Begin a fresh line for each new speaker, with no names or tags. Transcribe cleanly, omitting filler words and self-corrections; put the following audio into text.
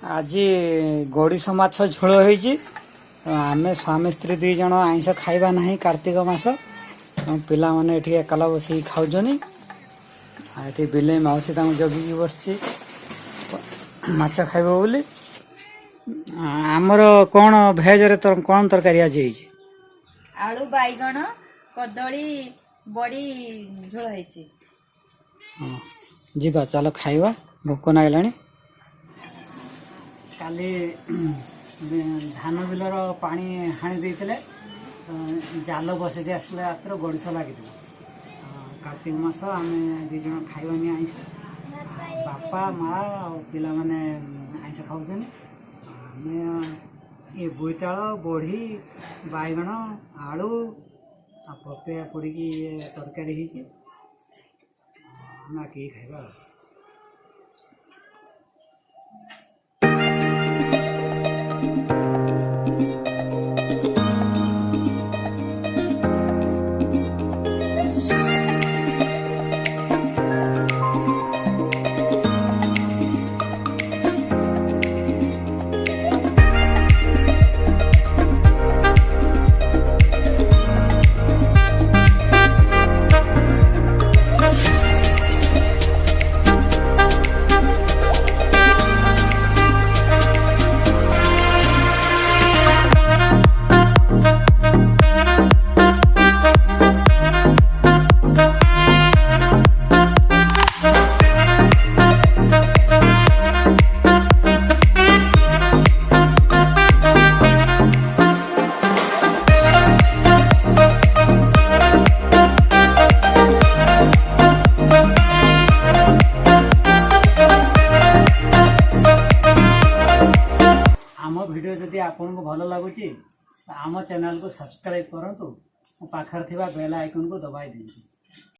आज गड़ीश माछ झोल होती आम स्वामी स्त्री दुई जन आईष खाइबा ना कार्तिक मास पिला माने एकला बस खाऊनी बिले मौसी जगिकी बस माछ खाइब बोली आमर कौन भेज रे कौन तरकारी आज होती
आलू बैगण कदली बड़ी झोल होती
जीवा चलो खाइबा भोक नागला काली धान बिलर पानी हाणी देते जाल बसई आसला रात गड़िश लगी कार्तिक मास आम दीज खाइबानी आईष बापा माँ पिला माने आईष खाऊन ये बोईताल बड़ी बैगण आलू पपेया पड़ी तरकारी होगी खाइबा। वीडियो जदि आपन को भल लगुच आम चैनल को सब्सक्राइब करूँ पाखर बेल आइकन को दबाई दिंतु।